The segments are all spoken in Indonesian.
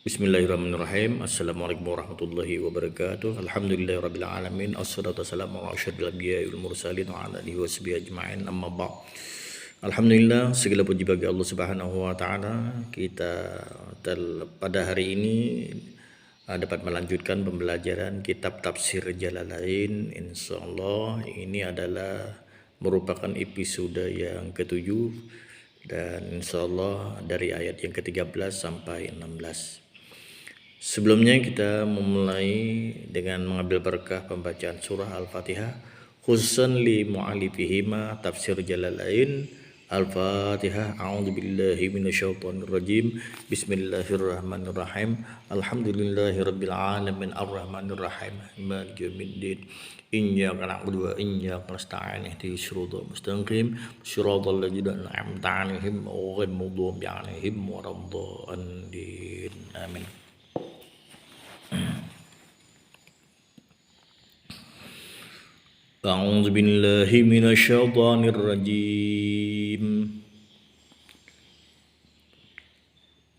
Bismillahirrahmanirrahim. Assalamualaikum warahmatullahi wabarakatuh. Alhamdulillahirabbil alamin. Wassalatu wassalamu ala asyrofil anbiya'i wal mursalin wa ala alihi washabihi ajma'in. Amma ba'd. Alhamdulillah, segala puji bagi Allah Subhanahu wa taala. Kita pada hari ini dapat melanjutkan pembelajaran kitab Tafsir Jalalain. Insyaallah ini adalah merupakan episode yang ketujuh dan insyaallah dari ayat yang ke-13 sampai 16. Sebelumnya kita memulai dengan mengambil berkah pembacaan surah Al-Fatihah khususan li mu'alifihima Tafsir Jalalain. Al-Fatihah. A'udzubillahi minasyaitonirrajim. Bismillahirrahmanirrahim. Alhamdulillahirabbil alamin arrahmanirrahim maliki yaumiddin. Iyyaka na'budu wa iyyaka nasta'in ihdinas siratal mustaqim siratal ladzina an'amta 'alaihim ghairil maghdubi 'alaihim waladdallin. Amin. A'udzu billahi minasyaitonir rajim.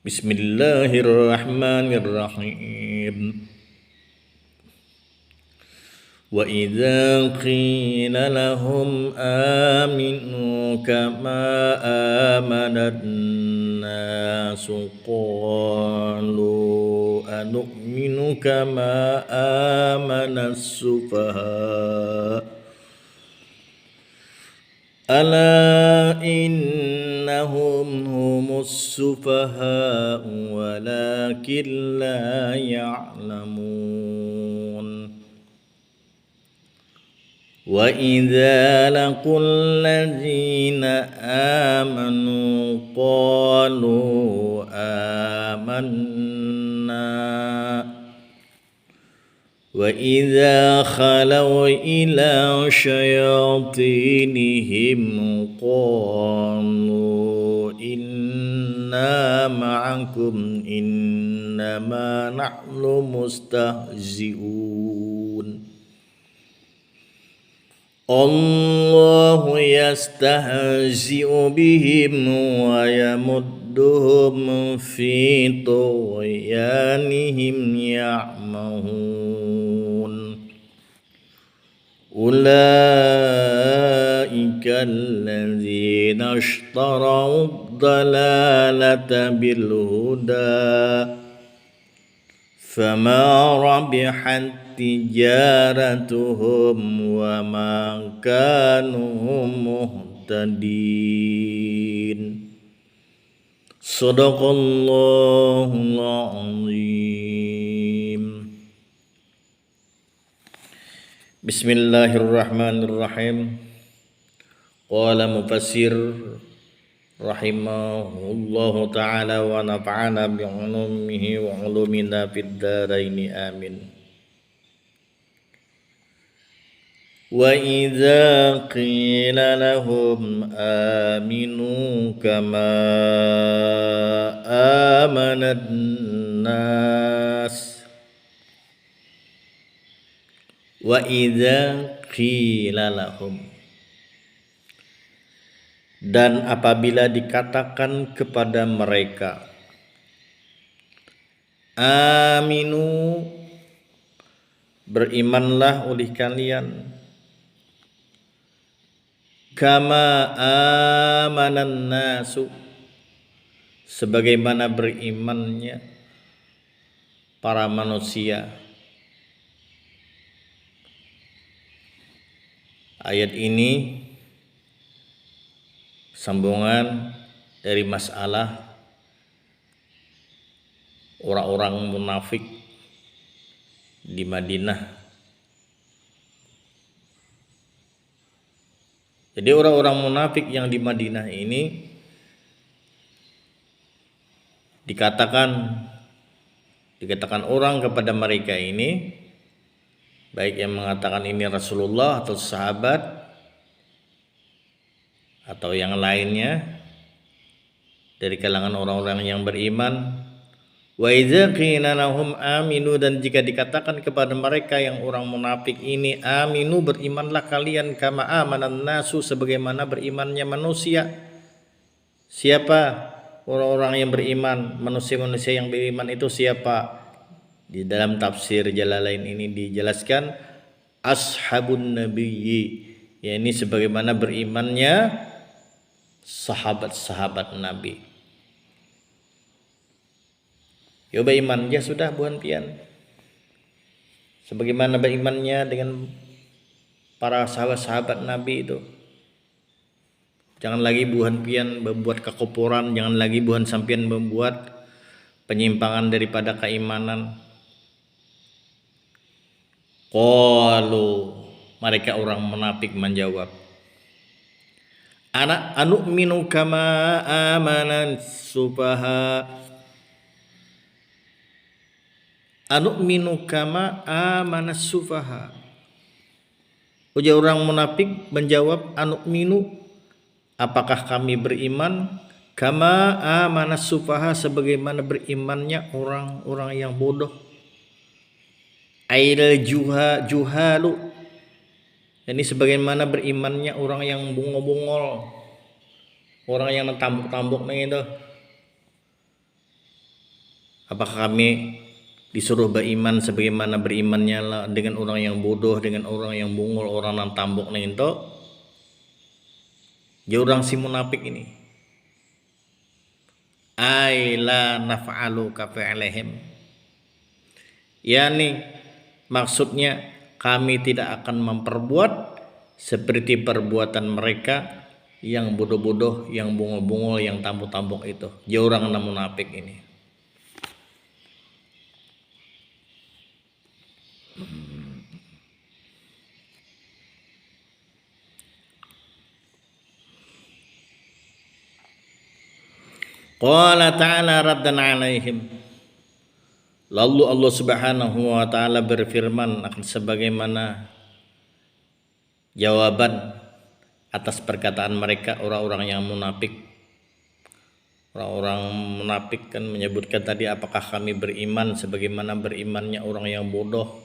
Bismillahirrahmanirrahim. Wa idza qila lahum aminu kama amanat nasu qalu anu'minu kama amanas sufaha ala innahum humus sufaha walakin la ya'lamun. Wa idza laqul ladzina amanu qalu amanna wa idza khalaw ila syayatinihim qalu inna ma'akum innama nahnu mustahzi'un. Allahu yastahzi'u bihim wa yamudduhum fi tughyanihim ya'mahun. Ulaika alladzina ishtaraw ad-dalalata bil huda fama rabihat tijaratuhum wa ma kanu muhtadin. Shadaqallahul azim. Bismillahirrahmanirrahim. Qala mufassir rahimahullahu ta'ala wa nafa'ana bi'ulumihi wa ulumina fid dharaini amin. Wa idza qila lahum aminu kama amanat nas. Wa idza qila lahum, dan apabila dikatakan kepada mereka, aminu, berimanlah oleh kalian, kama amanan nasu, sebagaimana berimannya para manusia. Ayat ini sambungan dari masalah orang-orang munafik di Madinah. Jadi orang-orang munafik yang di Madinah ini dikatakan orang kepada mereka ini, baik yang mengatakan ini Rasulullah atau sahabat atau yang lainnya dari kalangan orang-orang yang beriman. Wa idza qila lahum aminu, dan jika dikatakan kepada mereka yang orang munafik ini, aminu, berimanlah kalian, kama amanan nasu, sebagaimana berimannya manusia. Siapa? orang-orang yang beriman, manusia-manusia yang beriman itu siapa? Di dalam tafsir Jalalain ini dijelaskan ashabun nabiyyi, yakni sebagaimana berimannya sahabat-sahabat Nabi. Ya beriman ya sudah buhan pian. Sebagaimana berimannya dengan para sahabat-sahabat Nabi itu. Jangan lagi buhan pian membuat kekoporan, jangan lagi buhan sampian membuat penyimpangan daripada keimanan. Qalu, mereka orang munafik menjawab, ana anu'minu kama amanan sufaha, anu'minu kama amanas sufaha. Ujar orang munafik menjawab, anu'minu, apakah kami beriman, kama amanas sufaha, sebagaimana berimannya orang-orang yang bodoh. Ail juhalu, ini sebagaimana berimannya orang yang bungol-bungol, orang yang tambuk-tambuk nih itu. Apakah kami disuruh beriman sebagaimana berimannya dengan orang yang bodoh, dengan orang yang bungol, orang yang tambuk nih itu? Dia orang si munafik ini. Aila naf'alu kafa'alihim, yani maksudnya kami tidak akan memperbuat seperti perbuatan mereka yang bodoh-bodoh, yang bungol-bungol, yang tambuk-tambuk itu. Dia orang munafik ini. Qala ta'ala raddan 'alaihim. Lalu Allah Subhanahu wa taala berfirman akan sebagaimana jawaban atas perkataan mereka orang-orang yang munafik. Orang-orang munafik kan menyebutkan tadi, apakah kami beriman sebagaimana berimannya orang yang bodoh?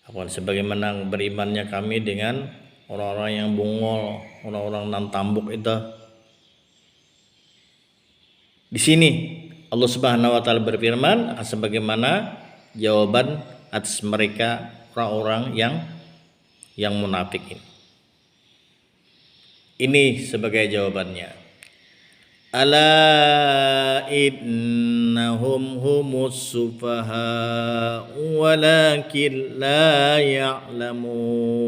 Apa sebagaimana berimannya kami dengan orang-orang yang bungol, orang-orang nan tambuk itu? Di sini Allah Subhanahu wa taala berfirman akan sebagaimana jawaban atas mereka orang-orang yang munafik ini. Ini sebagai jawabannya. Ala innahum humus sufaha walakin la ya'lamun.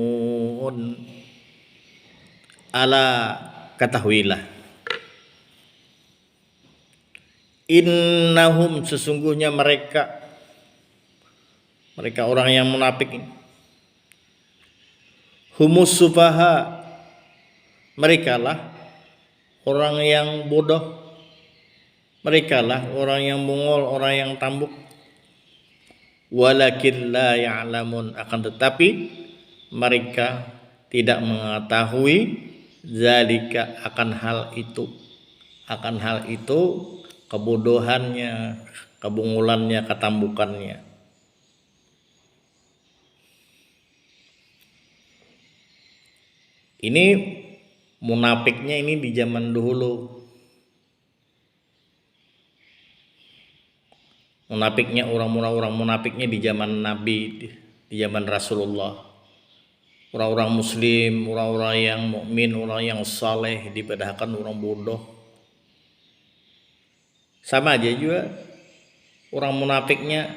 Ala, ketahuilah, innahum, sesungguhnya mereka orang yang munafik ini, humus sufaha, mereka lah orang yang bodoh, mereka lah orang yang bungol, orang yang tambuk. Walakin la ya'lamun, akan tetapi mereka tidak mengetahui zalika, akan hal itu, kebodohannya, kebungulannya, ketambukannya. Ini munafiknya ini di zaman dahulu. Munafiknya orang munafiknya di zaman Nabi, di zaman Rasulullah. Orang-orang muslim, orang-orang yang mukmin, orang yang saleh dibedakan orang bodoh. Sama aja juga orang munafiknya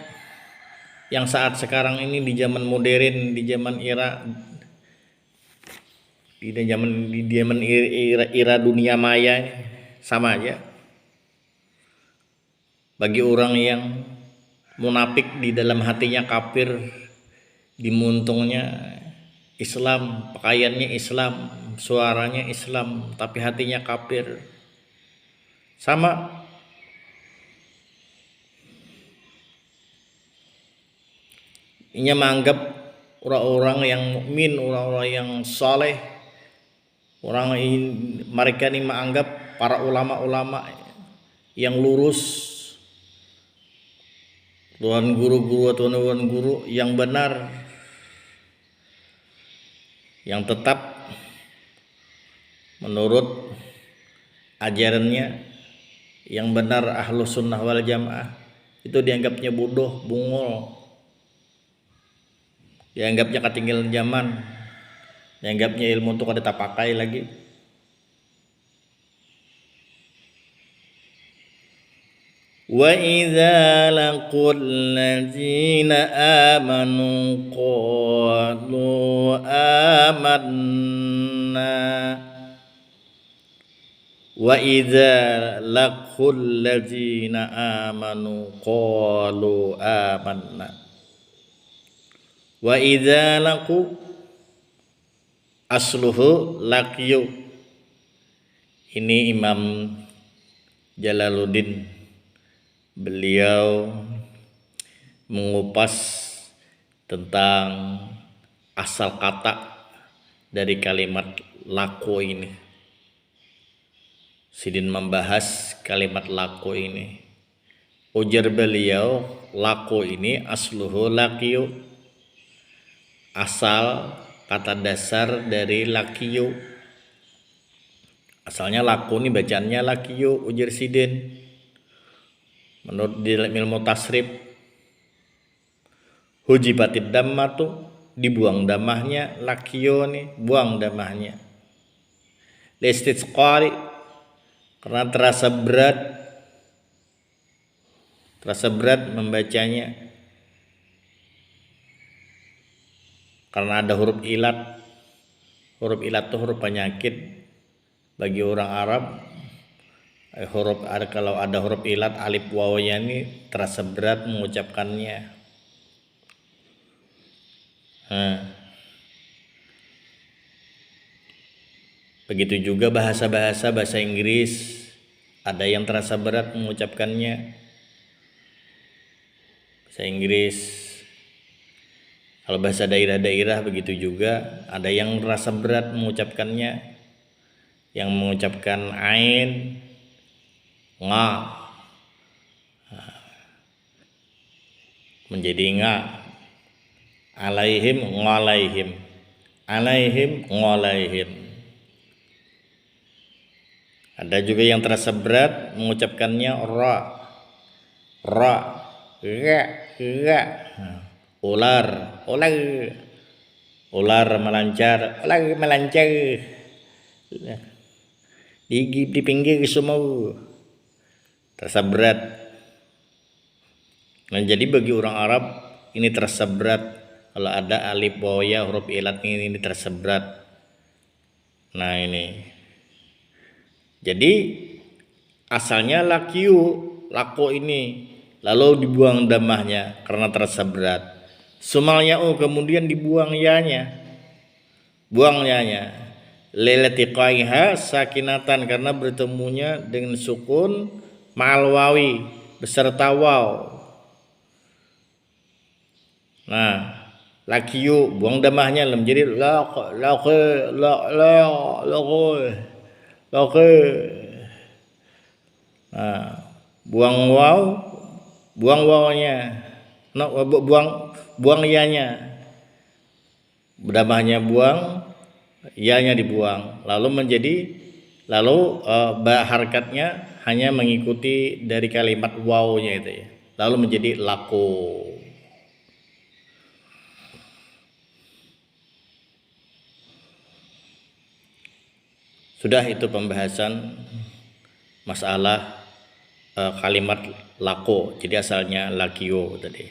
yang saat sekarang ini di zaman modern, di zaman era dunia maya, sama aja. Bagi orang yang munafik di dalam hatinya kafir, di muntungnya Islam, pakaiannya Islam, suaranya Islam, tapi hatinya kafir. Sama. Ini menganggap orang-orang yang mukmin, orang-orang yang saleh, mereka ini menganggap para ulama-ulama yang lurus, tuan guru yang benar, yang tetap menurut ajarannya yang benar ahlus sunnah wal jamaah itu dianggapnya bodoh, bungol, dianggapnya ketinggalan zaman, dianggapnya ilmu itu kada tak pakai lagi. Wa idza laqul ladzina amanu qalu amanna wa idza laqul ladzina amanu qalu amanna wa idza laqu asluhu laqiyu. Ini Imam Jalaluddin, beliau mengupas tentang asal kata dari kalimat lako ini. Sidin membahas kalimat lako ini. Ujar beliau, lako ini asluhu lakiyu, asal kata dasar dari lakiyu. Asalnya lako ini bacaannya lakiyu, ujar Sidin. Menurut ilmu tasrif, hujibatid dammatu, dibuang damahnya, lakiyo nih buang damahnya. Listisqari, karena terasa berat membacanya, karena ada huruf ilat. Huruf ilat itu huruf penyakit bagi orang Arab. Kalau ada huruf ilat alif wawnya ini terasa berat mengucapkannya. Begitu juga bahasa Inggris, ada yang terasa berat mengucapkannya. Bahasa Inggris, kalau bahasa daerah-daerah begitu juga, ada yang terasa berat mengucapkannya, yang mengucapkan ain, nga menjadi nga, alaihim ngalaihim, alaihim ngalaihim. Ada juga yang terasa berat mengucapkannya ra, ga, ular melancar, di pinggir semua, terasa berat. Nah, jadi bagi orang Arab ini terasa berat kalau ada alif wawya huruf ilat ini terasa berat. Nah, ini jadi asalnya lako ini, lalu dibuang damahnya karena terasa berat. Sumal ya'u, kemudian dibuang yanya, buang yanya. Leletiqaiha sakinatan, karena bertemunya dengan sukun ma'al wawi beserta waw. Nah, lakiyu buang damahnya menjadi laqe. Nah, buang wawnya, buang yanya, damahnya buang, yanya dibuang, lalu harakatnya hanya mengikuti dari kalimat wawnya itu ya, lalu menjadi lako. Sudah itu pembahasan masalah kalimat lako. Jadi asalnya lakiyo tadi.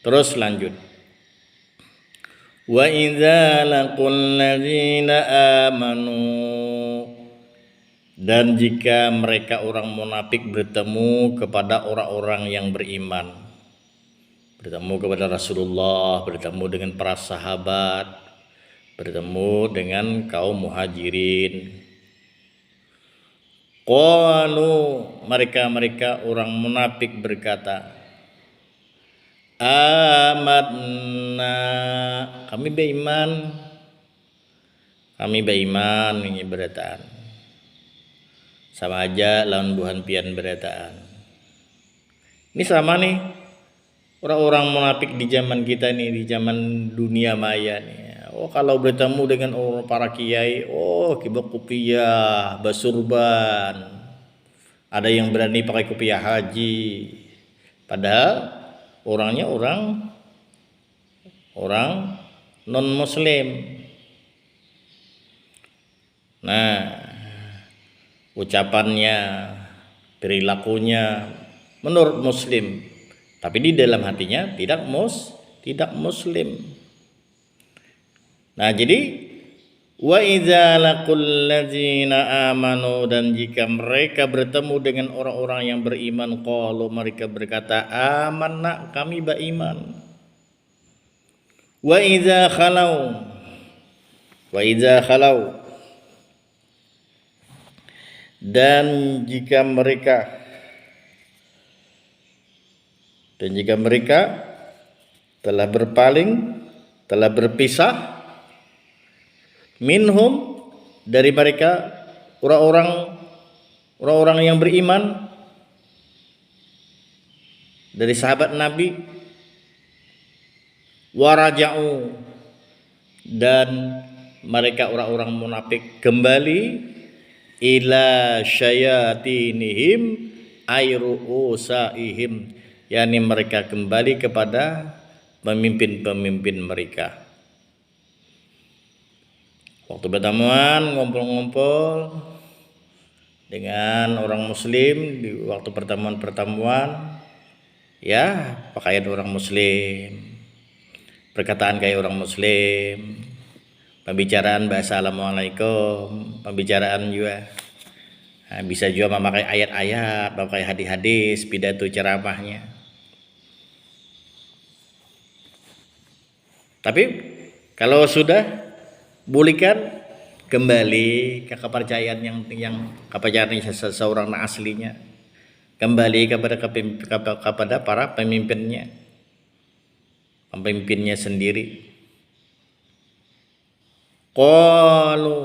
Terus lanjut. Wa idza laqul ladzina amanu, dan jika mereka orang munafik bertemu kepada orang-orang yang beriman, bertemu kepada Rasulullah, bertemu dengan para sahabat, bertemu dengan kaum muhajirin. Qalu, mereka orang munafik berkata, amanna, kami beriman, ini berataan. Sama aja lawan buhan pian berataan. Ini sama nih orang-orang munafik di zaman kita nih, di zaman dunia maya nih. Oh, kalau bertemu dengan orang para kiai, kibak kopiah, basurban, Ada yang berani pakai kopiah haji, padahal orangnya orang non muslim. Nah, ucapannya, perilakunya menurut muslim, tapi di dalam hatinya tidak muslim. Nah, jadi wa idza laqul ladzina amanu, dan jika mereka bertemu dengan orang-orang yang beriman, qalu, mereka berkata, amanna, kami beriman. Wa idza khalau, dan jika mereka telah berpaling, telah berpisah, minhum, dari mereka orang-orang yang beriman, dari sahabat Nabi, waraja'u, dan mereka orang-orang munafik kembali, ila syayatinihim ayru'usaihim, yakni mereka kembali kepada pemimpin-pemimpin mereka. Waktu pertemuan ngumpul-ngumpul dengan orang muslim, di waktu pertemuan ya pakaian orang muslim, perkataan kayak orang muslim, pembicaraan bahasa assalamualaikum, pembicaraan juga bisa juga memakai ayat-ayat, memakai hadis-hadis, pidato ceramahnya. Tapi kalau sudah pulihkan kembali ke kepercayaan yang kepercayaan seseorang aslinya, kembali kepada para pemimpinnya sendiri. Qalu,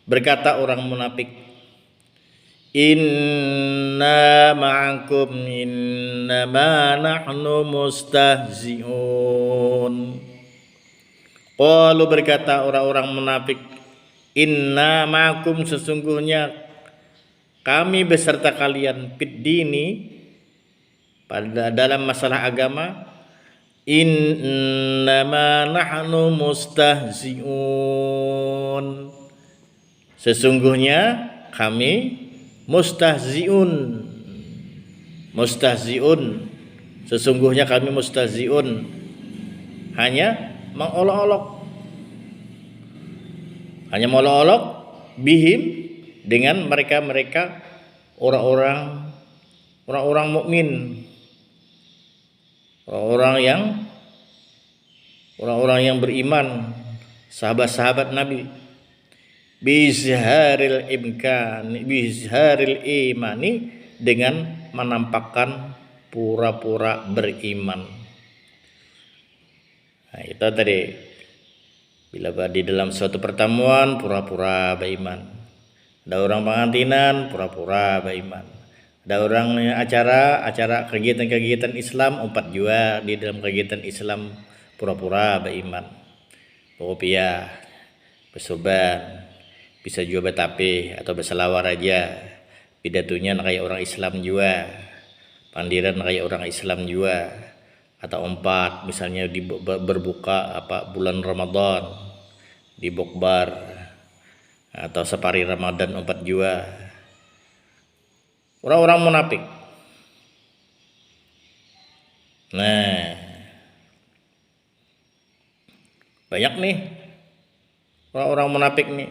berkata orang munafik, inna ma'akum innama nahnu mustahzi'un. Qalu, berkata orang-orang munafik, inna ma'akum, sesungguhnya kami beserta kalian, fid dini, pada dalam masalah agama, innama nahnu mustahzi'un, sesungguhnya kami mustahzi'un, sesungguhnya kami mustahzi'un, hanya mengolok-olok, bihim, dengan mereka orang-orang mukmin, orang-orang yang beriman, sahabat-sahabat Nabi, bizharil imani, dengan menampakkan pura-pura beriman. Nah, itu tadi, bila di dalam suatu pertemuan pura-pura beriman, ada orang pengantinan pura-pura beriman, ada orang acara kegiatan Islam, umpat jua di dalam kegiatan Islam pura-pura beriman, berrupiah, bersorban, bisa juga bertapih atau berselawar aja, pidatonya kayak orang Islam juga, pandiran kayak orang Islam juga, atau umpat misalnya di berbuka bulan Ramadan di bokbar, atau separi Ramadan umpat juga, orang-orang munafik. Nah, banyak nih orang-orang munafik nih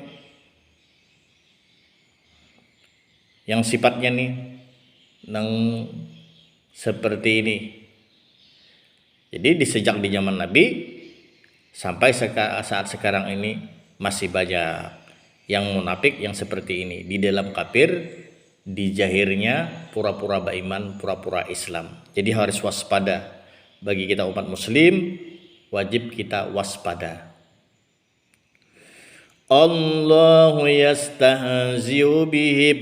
yang sifatnya nih seperti ini. Jadi sejak di zaman Nabi sampai saat sekarang ini masih banyak yang munafik yang seperti ini, di dalam kafir, di zahirnya pura-pura beriman, pura-pura Islam. Jadi harus waspada. Bagi kita umat muslim, wajib kita waspada. Allahu yastahzi'u bihim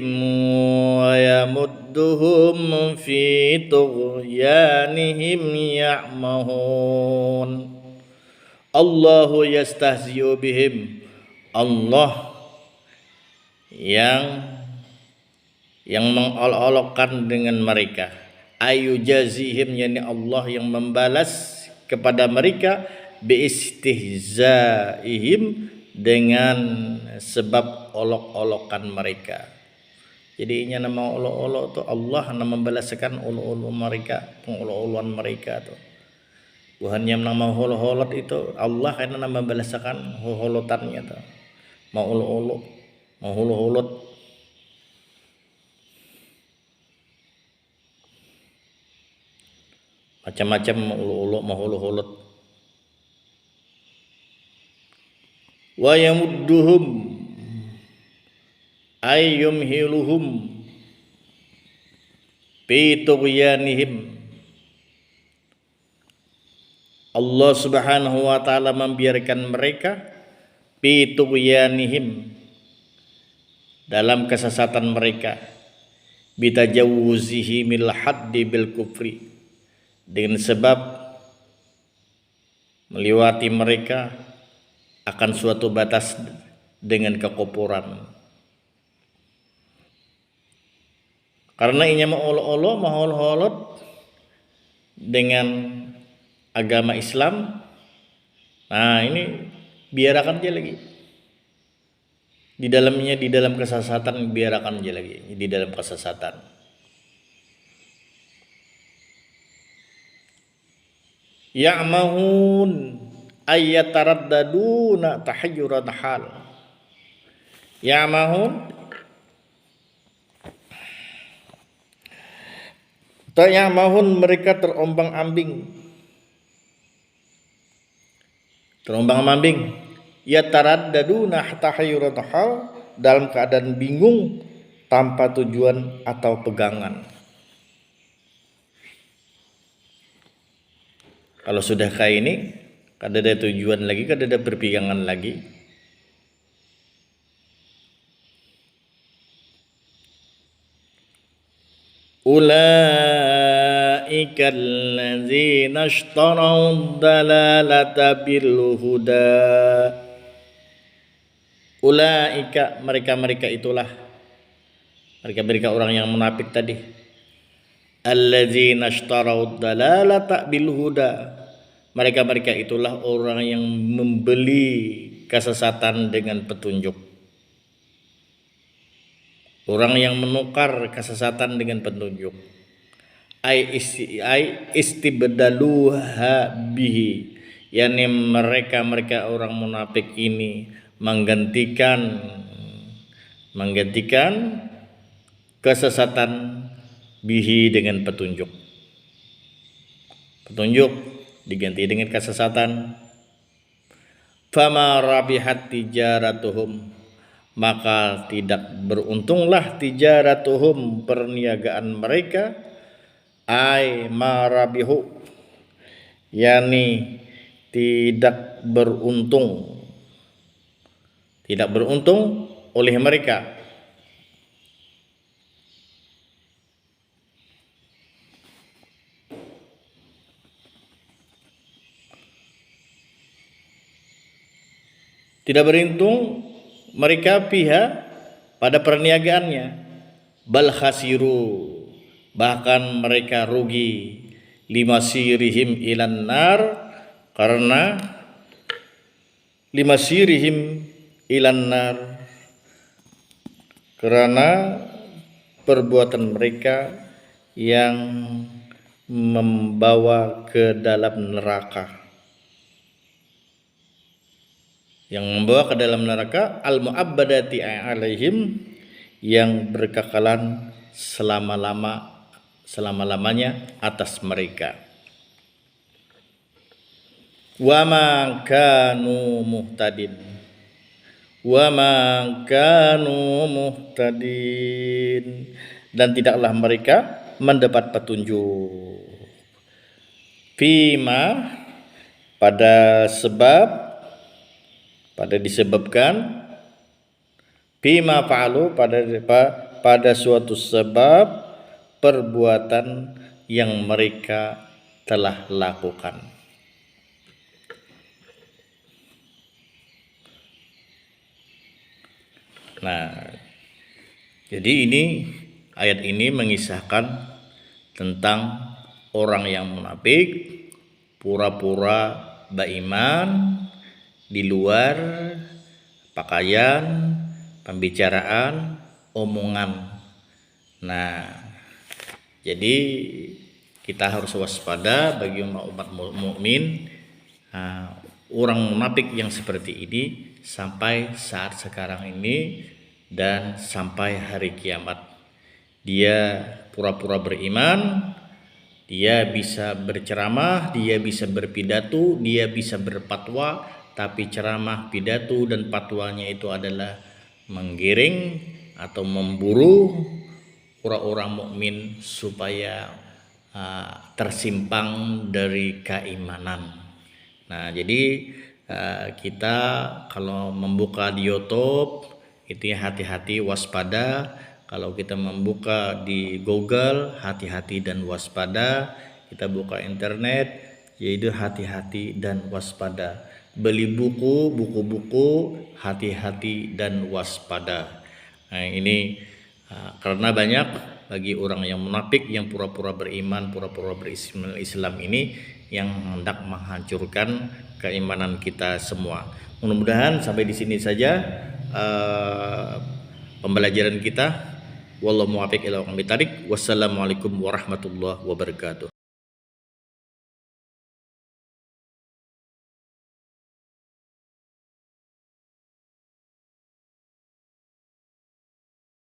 wa yamudduhum fi tughyanihim ya'mahun. Allahu yastahzi'u bihim, Allah yang yang mengolok-olokkan dengan mereka. Ayu jazihim, yani Allah yang membalas kepada mereka biistihzaihim, dengan sebab olok-olokan mereka. Jadi ini nama olok-olok tu Allah nama membalaskan olok-olok mereka, pengolok-olokan mereka tu. Tuhan yang nama holot-holot itu Allah karena nama membalaskan holotannya tu. Mau olok-olok, mau holot-holot. Macam-macam mau olok-olok, mau holot-holot. Wa yamudduhum ayyum hiluhum fi tughyanihim. Allah Subhanahu wa taala membiarkan mereka fi tughyanihim, dalam kesesatan mereka, bitajawuzihi mil haddi bil kufri, dengan sebab melewati mereka akan suatu batas dengan kekufuran. Karena inya mengolok-olok, mengholot dengan agama Islam. Nah, ini biarkan aja lagi. Di dalam kesesatan, biarkan aja lagi di dalam kesesatan. Ya'mahun ayyataraddaduna tahayyuran hal. Ya'mahun Ta'yamahun, mereka terombang-ambing. Terombang-ambing. Yataraddaduna tahayyuran hal, dalam keadaan bingung tanpa tujuan atau pegangan. Kalau sudah kayak ini, kada ada tujuan lagi, kada ada perpegangan lagi. Ulaika allazina ishtarau dalalata bil huda. Ulaika, mereka-mereka itulah, mereka-mereka orang yang munafik tadi. Allazina ishtarau dalalata bil huda. Mereka-mereka itulah orang yang membeli kesesatan dengan petunjuk. Orang yang menukar kesesatan dengan petunjuk. Ai istibdaluha bihi, yakni mereka orang munafik ini menggantikan kesesatan bihi dengan petunjuk. Petunjuk diganti dengan kesesatan. Fama rabihat tijaratuhum, maka tidak beruntunglah tijaratuhum, perniagaan mereka. Ai marabihu, yakni tidak beruntung oleh mereka. Tidak beruntung mereka pihak pada perniagaannya. Bal khasiru, bahkan mereka rugi. Limasirihim ilan nar, karena limasirihim ilan nar, karena perbuatan mereka yang membawa ke dalam neraka. Yang membawa ke dalam neraka, al-mu'abbadati alaihim, yang berkekalan selama-lamanya atas mereka. Wa ma kanu muhtadin, dan tidaklah mereka mendapat petunjuk. Fima, disebabkan bima fa'alu, pada suatu sebab perbuatan yang mereka telah lakukan. Nah, jadi ini Ayat ini mengisahkan tentang orang yang munafik, pura-pura beriman di luar pakaian, pembicaraan, omongan. Nah, jadi kita harus waspada bagi umat mukmin. Orang munafik yang seperti ini sampai saat sekarang ini dan sampai hari kiamat. Dia pura-pura beriman, dia bisa berceramah, dia bisa berpidato, dia bisa berfatwa, tapi ceramah, pidato dan fatwanya itu adalah menggiring atau memburu orang-orang mukmin supaya tersimpang dari keimanan. Nah, jadi kita kalau membuka di YouTube itu ya hati-hati, waspada. Kalau kita membuka di Google, hati-hati dan waspada. Kita buka internet, yaitu hati-hati dan waspada. Beli buku-buku, hati-hati dan waspada. Nah, ini karena banyak bagi orang yang munafik, yang pura-pura beriman, pura-pura berislam ini yang hendak menghancurkan keimanan kita semua. Mudah-mudahan sampai di sini saja pembelajaran kita. Wallahu muwaffiq ila aqwamit thoriq. Wassalamualaikum warahmatullahi wabarakatuh.